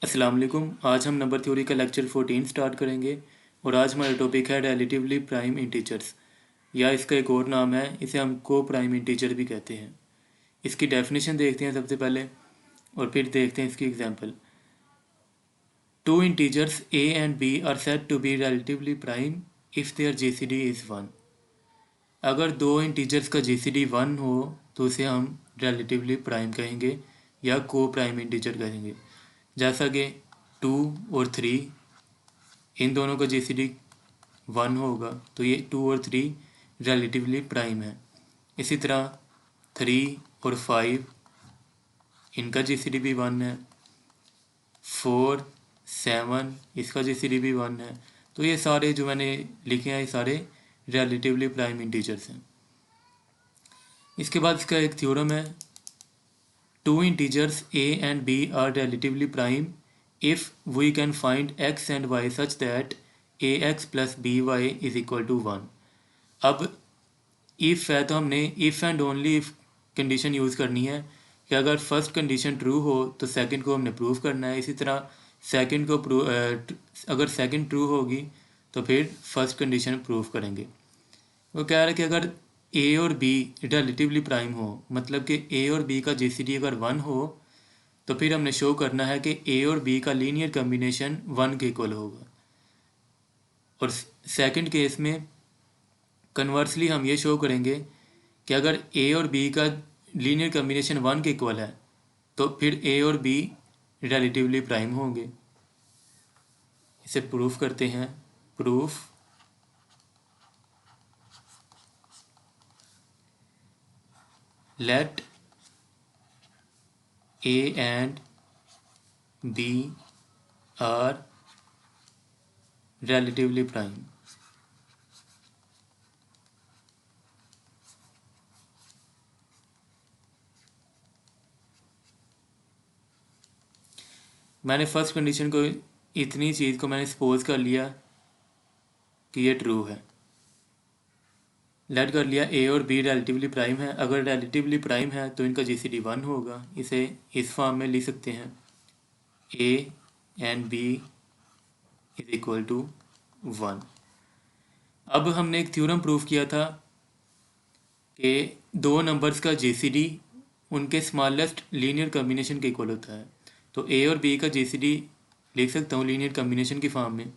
अस्सलाम वालेकुम। आज हम नंबर थ्योरी का लेक्चर 14 स्टार्ट करेंगे और आज हमारा टॉपिक है रिलेटिवली प्राइम इंटीजर्स, या इसका एक और नाम है, इसे हम को प्राइम इंटीजर भी कहते हैं। इसकी डेफिनेशन देखते हैं सबसे पहले और फिर देखते हैं इसकी example. Two integers a and b are said to be relatively prime if their GCD is 1। अगर दो इंटीजर्स का जीसीडी 1 हो तो उसे हम रिलेटिवली प्राइम कहेंगे या को प्राइम इंटीजर कहेंगे। जैसा कि 2 और 3, इन दोनों का जीसीडी 1 होगा तो ये 2 और 3 रिलेटिवली प्राइम है। इसी तरह 3 और 5, इनका जीसीडी भी 1 है। 4, 7, इसका जीसीडी भी 1 है। तो ये सारे जो मैंने लिखे हैं ये सारे रिलेटिवली प्राइम इंटीजर्स हैं। इसके बाद इसका एक थ्योरम है, two integers a and b are relatively prime if we can find x and y such that ax plus by is equal to 1। अब इफ़ है तो हमने if and only if condition use करनी है कि अगर first condition true हो तो सेकंड को हमने प्रूव करना है। इसी तरह सेकंड को अगर सेकंड ट्रू होगी तो फिर फर्स्ट कंडीशन प्रूव करेंगे। वो कह रहा है कि अगर ए और बी रिलेटिवली प्राइम हो, मतलब कि ए और बी का जीसीडी अगर 1 हो तो फिर हमने शो करना है कि ए और बी का लीनियर कम्बिनेशन 1 के इक्वल होगा। और सेकंड केस में कन्वर्सली हम ये शो करेंगे कि अगर ए और बी का लीनियर कम्बिनेशन 1 के इक्वल है तो फिर ए और बी रिलेटिवली प्राइम होंगे। इसे प्रूफ करते हैं। Proof let A and B are relatively prime. मैंने फर्स्ट कंडीशन को, इतनी चीज़ को मैंने सपोज कर लिया कि ये ट्रू है। लेट कर लिया ए और बी रिलेटिवली प्राइम है। अगर रिलेटिवली प्राइम है तो इनका जीसीडी 1 होगा। इसे इस फॉर्म में लिख सकते हैं, A and B is equal to 1। अब हमने एक थ्योरम प्रूफ किया था कि दो नंबर्स का जीसीडी उनके स्मॉलेस्ट लीनियर कम्बिनेशन के इक्वल होता है। तो ए और बी का जीसीडी लिख सकता हूँ लीनियर कम्बिनेशन की फॉर्म में,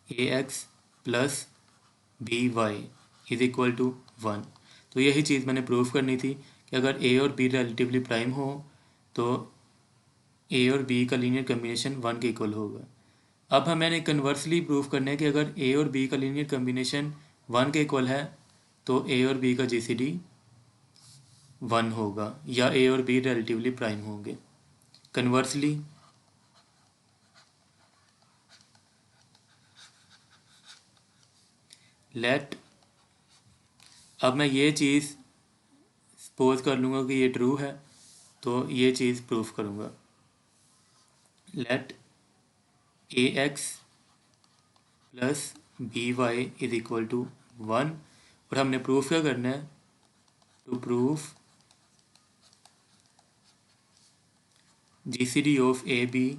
a x plus B Y is equal to 1। तो यही चीज़ मैंने प्रूफ करनी थी कि अगर ए और बी रिलेटिवली प्राइम हो तो ए और बी का लीनियर कम्बिनेशन 1 के इक्वल होगा। अब मैंने कन्वर्सली प्रूफ करना है कि अगर ए और बी का लीनियर कम्बिनेशन 1 के इक्वल है तो ए और बी का जीसीडी 1 होगा या ए और बी रिलेटिवली प्राइम होंगे। कन्वर्सली लेट, अब मैं ये चीज़ सपोज कर लूँगा कि ये ट्रू है तो ये चीज़ प्रूफ करूँगा। Let A x plus B Y is equal to 1। और हमने प्रूफ क्या करना है, to proof GCD of A B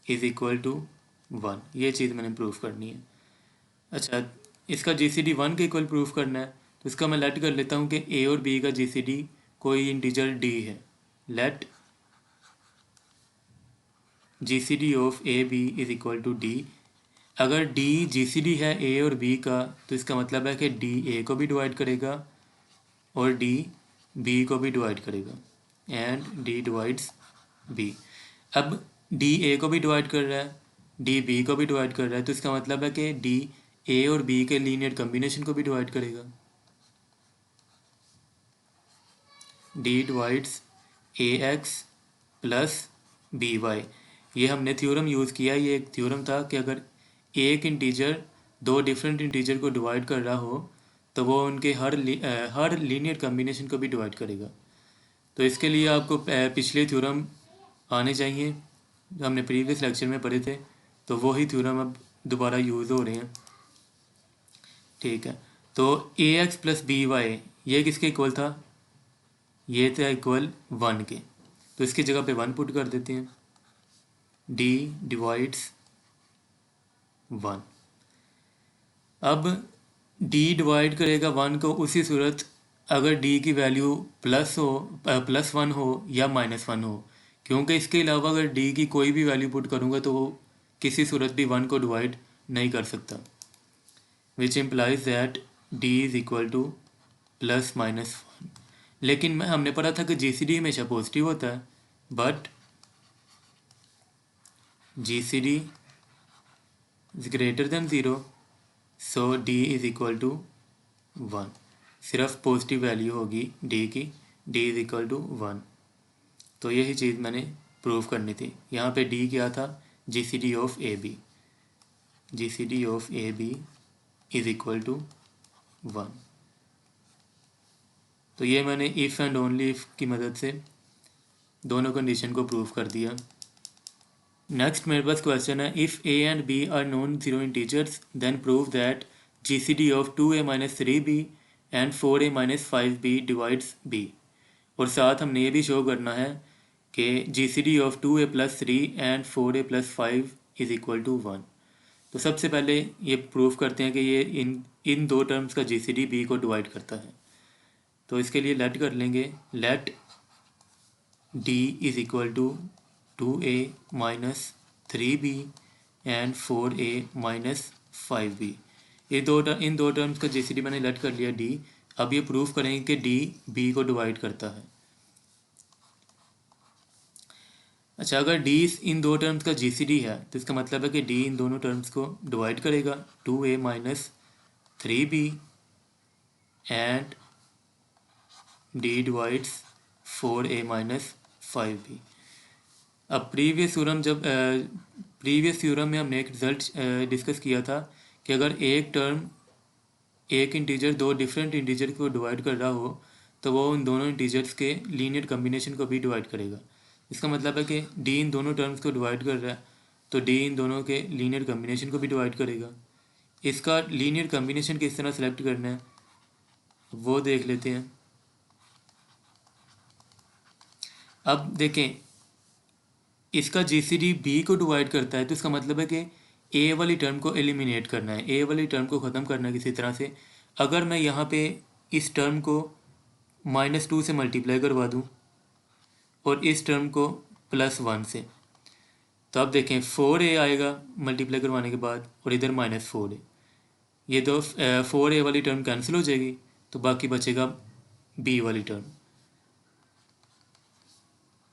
is equal to 1। ये चीज़ मैंने प्रूफ करनी है। अच्छा, इसका जीसीडी 1 के इक्वल प्रूफ करना है तो इसका मैं लेट कर लेता हूँ कि ए और बी का जीसीडी कोई इंटीजर डी है। Let GCD of A B is equal to D. अगर डी जीसीडी है ए और बी का तो इसका मतलब है कि डी ए को भी डिवाइड करेगा और डी बी को भी डिवाइड करेगा, एंड डी डिवाइड्स बी। अब डी ए को भी डिवाइड कर रहा है, डी बी को भी डिवाइड कर रहा है, तो इसका मतलब है कि डी ए और बी के लीनियर कम्बिनेशन को भी डिवाइड करेगा। डी डिवाइड्स ए एक्स प्लस बी वाई। ये हमने थ्योरम यूज़ किया। ये एक थ्योरम था कि अगर एक इंटीजर दो डिफरेंट इंटीजर को डिवाइड कर रहा हो तो वो उनके हर लीनियर कम्बिनेशन को भी डिवाइड करेगा। तो इसके लिए आपको पिछले थ्योरम आने चाहिए जो हमने प्रीवियस लेक्चर में पढ़े थे, तो वही थ्योरम अब दोबारा यूज़ हो रहे हैं। ठीक है, तो ए एक्स प्लस बी वाई ये किसके इक्वल था, ये था इक्वल 1 के। तो इसकी जगह पे 1 पुट कर देते हैं। d divides 1। अब d डिवाइड करेगा 1 को उसी सूरत अगर d की वैल्यू +1 हो या -1 हो, क्योंकि इसके अलावा अगर d की कोई भी वैल्यू पुट करूँगा तो वो किसी सूरत भी 1 को डिवाइड नहीं कर सकता, which implies that d is equal to +-1। लेकिन हमने पढ़ा था कि GCD हमेशा पॉजिटिव होता है, but GCD is greater than 0, so d is equal to 1। सिर्फ पॉजिटिव वैल्यू होगी d की, d इज़ इक्वल टू 1। तो यही चीज़ मैंने प्रूव करनी थी। यहाँ पे d क्या था, GCD of AB, GCD of AB is equal to 1। तो ये मैंने इफ़ एंड ओनली इफ़ की मदद से दोनों कंडीशन को प्रूव कर दिया। नेक्स्ट मेरे पास क्वेश्चन है, if a and b are non zero integers then prove that GCD of 2a - 3b and 4a - 5b divides b। और साथ हमने ये भी शो करना है कि GCD of 2a + 3 and 4a + 5 is equal to 1। तो सबसे पहले ये प्रूव करते हैं कि ये इन दो टर्म्स का GCD b को डिवाइड करता है। तो इसके लिए लेट कर लेंगे, let d is equal to 2a - 3b and 4a - 5b। इन दो टर्म्स का GCD मैंने लेट कर लिया d। अब ये प्रूफ करेंगे कि d b को डिवाइड करता है। अच्छा, अगर d इन दो टर्म्स का GCD है तो इसका मतलब है कि d इन दोनों टर्म्स को डिवाइड करेगा, 2a - 3b and d divides 4a - 5b। अब प्रीवियस थ्योरम में हमने एक रिजल्ट डिस्कस किया था कि अगर एक टर्म एक इंटीजर दो डिफरेंट इंटीजर को डिवाइड कर रहा हो तो वो उन दोनों इंटीजर्स के लीनियर कम्बिनेशन को भी डिवाइड करेगा। इसका मतलब है कि d इन दोनों टर्म्स को डिवाइड कर रहा है तो d इन दोनों के लीनियर कम्बिनेशन को भी डिवाइड करेगा। इसका लीनियर कम्बिनेशन किस तरह सेलेक्ट करना है वो देख लेते हैं। अब देखें, इसका GCD b को डिवाइड करता है तो इसका मतलब है कि a वाली टर्म को एलिमिनेट करना है, a वाली टर्म को ख़त्म करना है किसी तरह से। अगर मैं यहाँ पे इस टर्म को -2 से मल्टीप्लाई करवा दूँ और इस टर्म को +1 से, तो अब देखें 4a आएगा मल्टीप्लाई करवाने के बाद और इधर -4a। ये दो 4a वाली टर्म कैंसिल हो जाएगी तो बाकी बचेगा b वाली टर्म।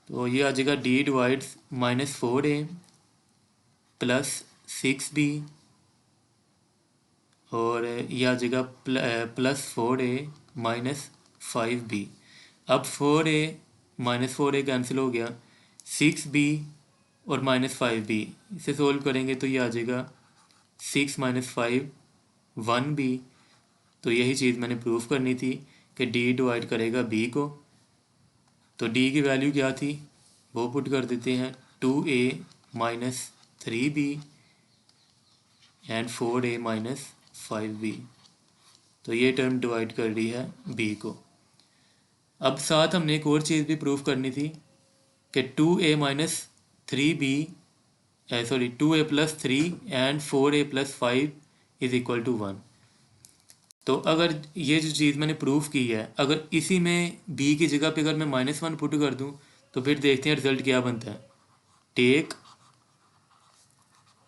तो ये आ जाएगा d डिवाइड्स -4a + 6b और ये आ जाएगा +4a - 5b। अब 4a - 4a कैंसिल हो गया, 6b और -5b इसे सोल्व करेंगे तो ये आ जाएगा 6 - 5 1b। तो यही चीज़ मैंने प्रूफ करनी थी कि d डिवाइड करेगा b को। तो d की वैल्यू क्या थी वो पुट कर देते हैं, 2a - 3b and 4a - 5b। तो ये टर्म डिवाइड कर रही है b को। अब साथ हमने एक और चीज़ भी प्रूफ करनी थी कि 2a - 3b 2a + 3 and 4a + 5 is equal to 1। तो अगर ये जो चीज़ मैंने प्रूफ की है, अगर इसी में b की जगह पे अगर मैं -1 पुट कर दूं तो फिर देखते हैं रिजल्ट क्या बनता है। Take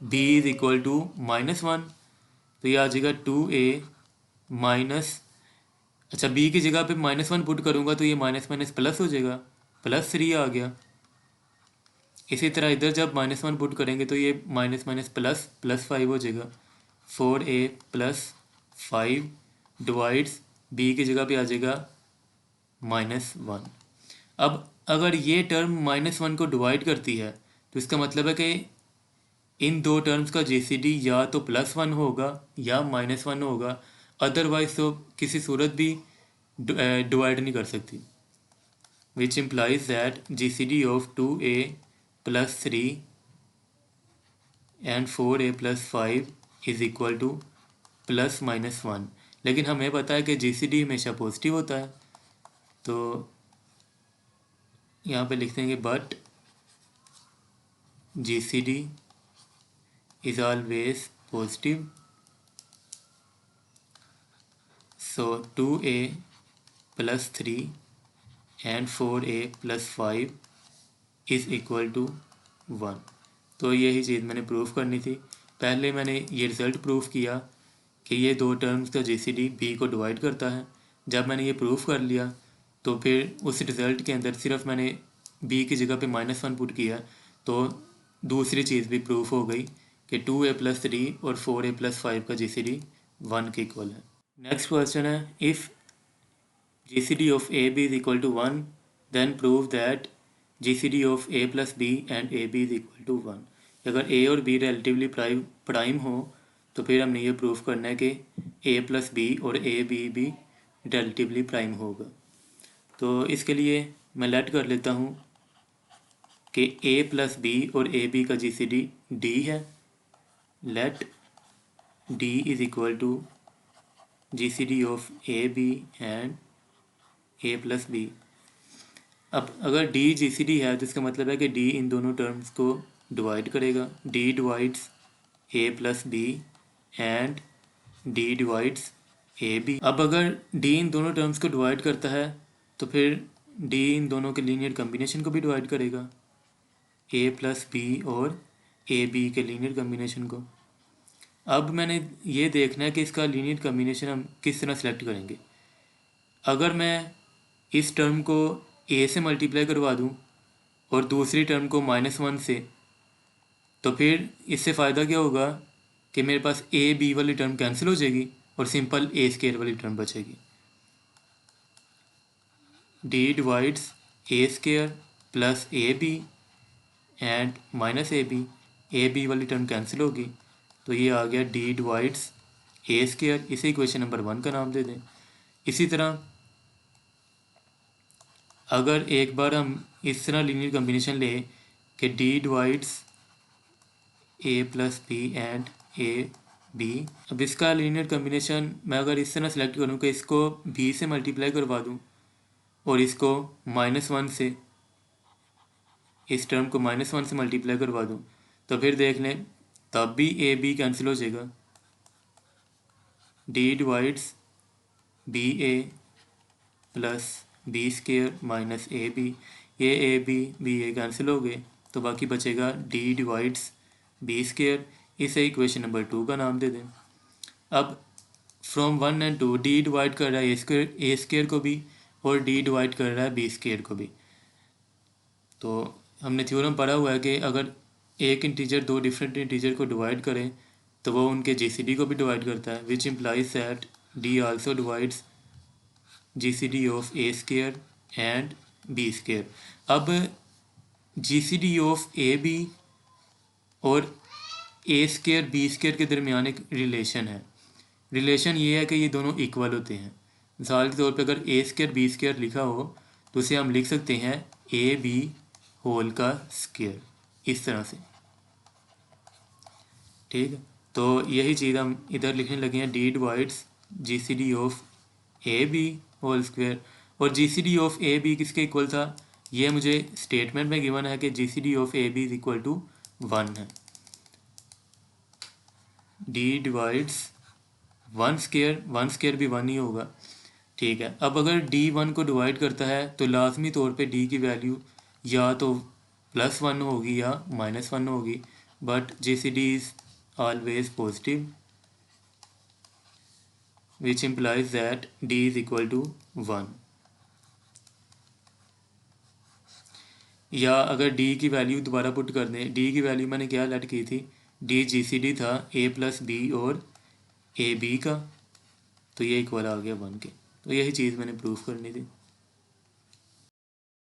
b is equal to -1, तो ये आ जाएगा 2a माइनस, अच्छा b की जगह पे -1 पुट करूँगा तो ये माइनस माइनस प्लस हो जाएगा, +3 आ गया। इसी तरह इधर जब -1 पुट करेंगे तो ये माइनस माइनस +5 हो जाएगा। 4a + 5 डिवाइड्स b की जगह पे आ जाएगा -1। अब अगर ये टर्म -1 को डिवाइड करती है तो इसका मतलब है कि इन दो टर्म्स का GCD या तो +1 होगा या -1 होगा, अदरवाइज तो किसी सूरत भी डिवाइड नहीं कर सकती, which implies that GCD of 2a + 3 and 4a + 5 is equal to +-1। लेकिन हमें पता है कि GCD हमेशा पॉजिटिव होता है, तो यहाँ पे लिख देंगे but GCD is always positive, so 2a plus 3 and 4a plus 5 is equal to 1। तो यही चीज़ मैंने प्रूफ करनी थी। पहले मैंने ये रिज़ल्ट प्रूफ किया कि ये दो टर्म्स का GCD b को डिवाइड करता है। जब मैंने ये प्रूफ कर लिया तो फिर उस रिज़ल्ट के अंदर सिर्फ मैंने b की जगह पे -1 पुट किया, तो दूसरी चीज़ भी प्रूफ हो गई कि 2a plus 3 और 4a plus 5 का GCD 1 के इक्वल है। नेक्स्ट क्वेश्चन है, if GCD of AB is equal to 1 then prove that GCD of A plus B and AB is equal to 1। अगर A और B रिलेटिवली प्राइम हो तो फिर हमने ये प्रूफ करना है कि A plus B और A B भी रिलेटिवली प्राइम होगा। तो इसके लिए मैं लेट कर लेता हूँ कि A plus B और A B का GCD D है। Let D is equal to GCD of A B and A plus B। अब अगर D GCD है तो इसका मतलब है कि D इन दोनों टर्म्स को डिवाइड करेगा। D divides A plus B and D divides AB। अब अगर D इन दोनों टर्म्स को डिवाइड करता है तो फिर D इन दोनों के लीनियर कम्बिनेशन को भी डिवाइड करेगा, A plus B और AB के लीनियर कम्बिनेशन को। अब मैंने ये देखना है कि इसका लीनियर कम्बिनेशन हम किस तरह सेलेक्ट करेंगे। अगर मैं इस टर्म को A से मल्टीप्लाई करवा दूं और दूसरी टर्म को -1 से, तो फिर इससे फ़ायदा क्या होगा कि मेरे पास AB वाली टर्म कैंसिल हो जाएगी और सिंपल A² वाली टर्म बचेगी। D divides A² plus AB and -AB, AB वाली टर्म कैंसिल होगी, तो ये आ गया D डिवाइड्स A²। इसे इक्वेशन नंबर 1 का नाम दे दें। इसी तरह अगर एक बार हम इस तरह लीनियर कम्बिनेशन लें कि D divides A plus B and AB, अब इसका लीनियर कम्बिनेशन मैं अगर इस तरह सेलेक्ट करूँ कि इसको B से मल्टीप्लाई करवा दूँ और इसको -1 से, इस टर्म को -1 से मल्टीप्लाई करवा दूँ, तो फिर देख लें तब भी AB कैंसिल हो जाएगा। D divides BA plus B² minus AB, ये AB BA कैंसिल हो गए, तो बाकी बचेगा D डिवाइड्स B²। इसे इक्वेशन नंबर 2 का नाम दे दें। अब फ्रॉम 1 एंड 2 D डिवाइड कर रहा है A² को भी और D डिवाइड कर रहा है B² को भी। तो हमने थ्योरम पढ़ा हुआ है कि अगर एक इंटीजर दो डिफरेंट इंटीजर को डिवाइड करें तो वो उनके GCD को भी डिवाइड करता है, विच implies that D also divides GCD of A² and B²। अब GCD ऑफ AB और A² B² के दरमियान एक रिलेशन है। रिलेशन ये है कि ये दोनों इक्वल होते हैं। मिसाल के तौर पे अगर A² B² लिखा हो तो उसे हम लिख सकते हैं AB होल का स्क्वायर, इस तरह से। ठीक है, तो यही चीज़ हम इधर लिखने लगे हैं, D divides GCD of AB whole square. और GCD ऑफ AB किसके इक्वल था, ये मुझे स्टेटमेंट में गिवन है कि GCD of AB is equal to 1 है। D डिवाइड्स 1² भी 1 ही होगा। ठीक है, अब अगर D 1 को डिवाइड करता है तो लाजमी तौर पे D की वैल्यू या तो +1 होगी या -1 होगी, but GCD is always positive, which implies that D is equal to 1। या अगर D की वैल्यू दोबारा पुट कर दें, D की वैल्यू मैंने क्या लेट की थी, D GCD था A प्लस B और AB का, तो ये इक्वल आ गया 1 के। तो यही चीज़ मैंने प्रूफ करनी थी।